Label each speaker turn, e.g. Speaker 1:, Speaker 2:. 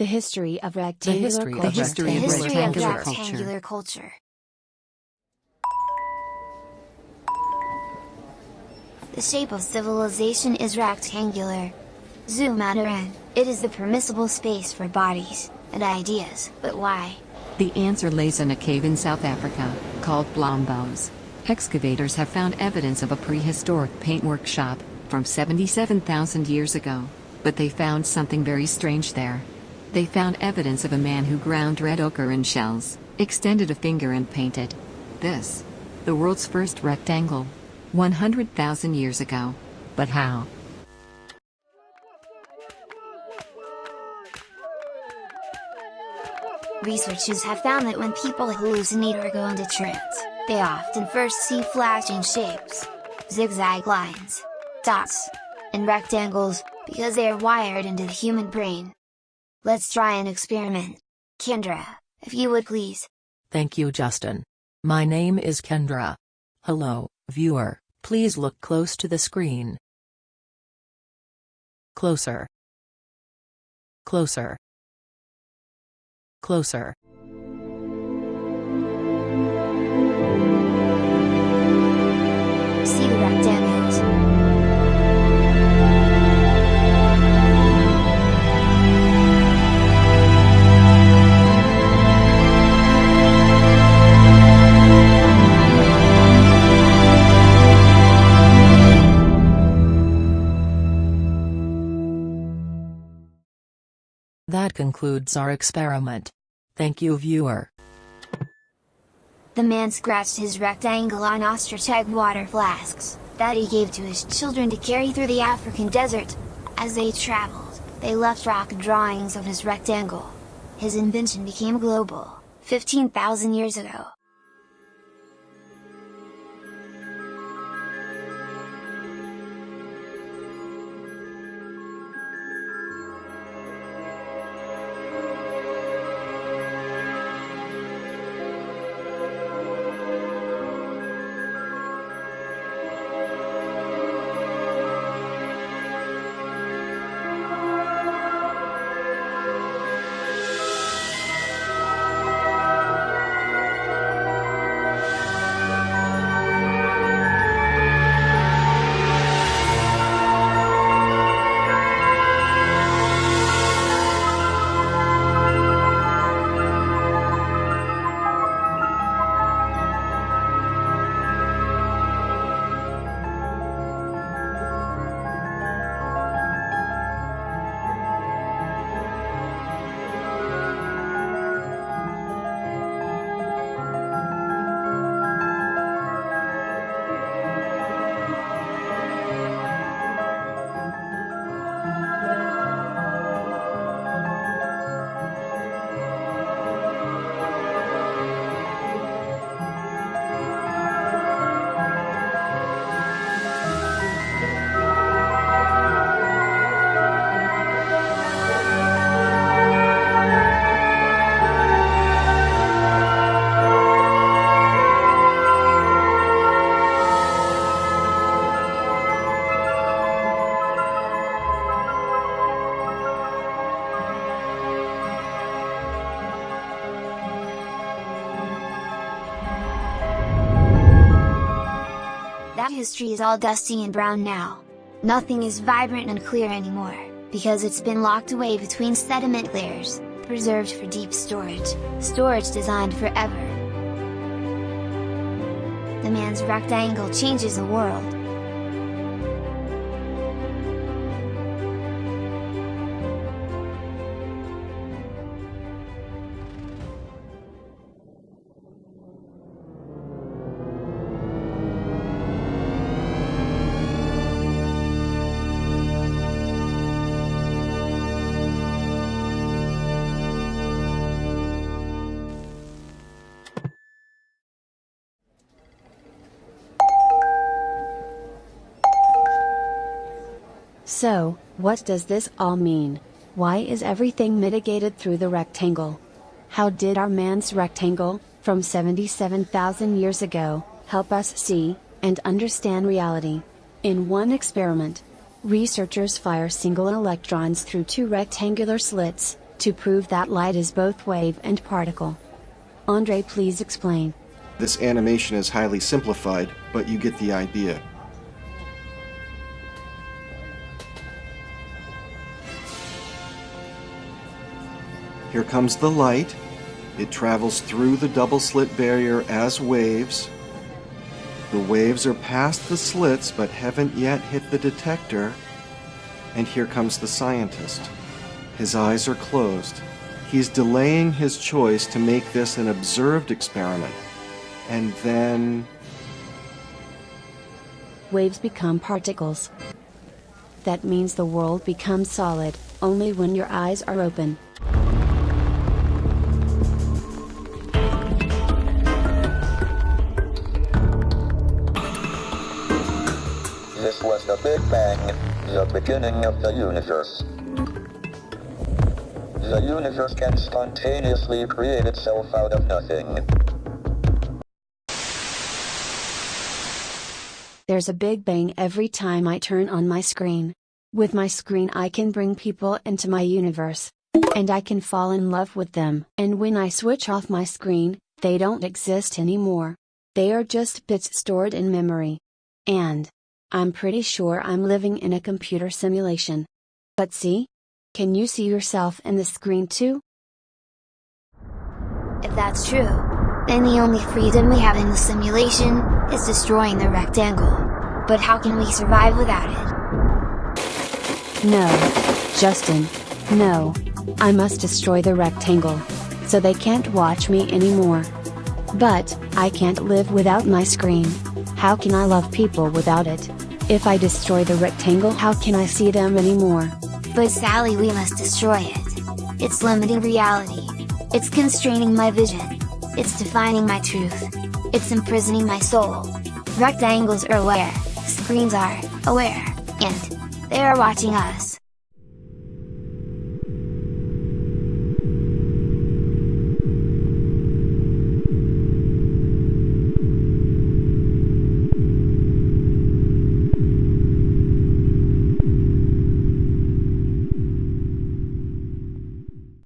Speaker 1: The history of
Speaker 2: The
Speaker 1: rectangular
Speaker 2: history
Speaker 1: culture.
Speaker 2: of rectangular culture.
Speaker 3: rectangular culture. The shape of civilization is rectangular. Zoom out and it is the permissible space for bodies and ideas, but why?
Speaker 2: The answer lays in a cave in South Africa, called Blombos. Excavators have found evidence of a prehistoric paint workshop, from 77,000 years ago. But they found something very strange there. They found evidence of a man who ground red ochre in shells, extended a finger and painted this. The world's first rectangle. 100,000 years ago. But how?
Speaker 3: Researchers have found that when people hallucinate or go into trance, they often first see flashing shapes, zigzag lines, dots, and rectangles, because they are wired into the human brain. Let's try an experiment. Kendra, if you would please.
Speaker 4: Thank you, Justin. My name is Kendra. Hello, viewer, please look close to the screen. Closer. Closer. Closer.
Speaker 3: See the rectangles.
Speaker 4: That concludes our experiment. Thank you, viewer.
Speaker 3: The man scratched his rectangle on ostrich egg water flasks, that he gave to his children to carry through the African desert. As they traveled, they left rock drawings of his rectangle. His invention became global, 15,000 years ago. That history is all dusty and brown now. Nothing is vibrant and clear anymore, because it's been locked away between sediment layers, preserved for deep storage designed forever. The man's rectangle changes the world.
Speaker 1: So, what does this all mean? Why is everything mitigated through the rectangle? How did our man's rectangle, from 77,000 years ago, help us see and understand reality? In one experiment, researchers fire single electrons through two rectangular slits, to prove that light is both wave and particle. Andre, please explain.
Speaker 5: This animation is highly simplified, but you get the idea. Here comes the light. It travels through the double slit barrier as waves. The waves are past the slits but haven't yet hit the detector. And here comes the scientist. His eyes are closed. He's delaying his choice to make this an observed experiment. And then...
Speaker 1: waves become particles. That means the world becomes solid, only when your eyes are open.
Speaker 6: This was the Big Bang, the beginning of the universe. The universe can spontaneously create itself out of nothing.
Speaker 1: There's a big bang every time I turn on my screen. With my screen I can bring people into my universe. And I can fall in love with them. And when I switch off my screen, they don't exist anymore. They are just bits stored in memory. And I'm pretty sure I'm living in a computer simulation. But see? Can you see yourself in the screen too?
Speaker 3: If that's true, then the only freedom we have in the simulation is destroying the rectangle. But how can we survive without it?
Speaker 1: No, Justin, no. I must destroy the rectangle. So they can't watch me anymore. But I can't live without my screen. How can I love people without it? If I destroy the rectangle, how can I see them anymore?
Speaker 3: But Sally, we must destroy it. It's limiting reality. It's constraining my vision. It's defining my truth. It's imprisoning my soul. Rectangles are aware, screens are aware, and they are watching us.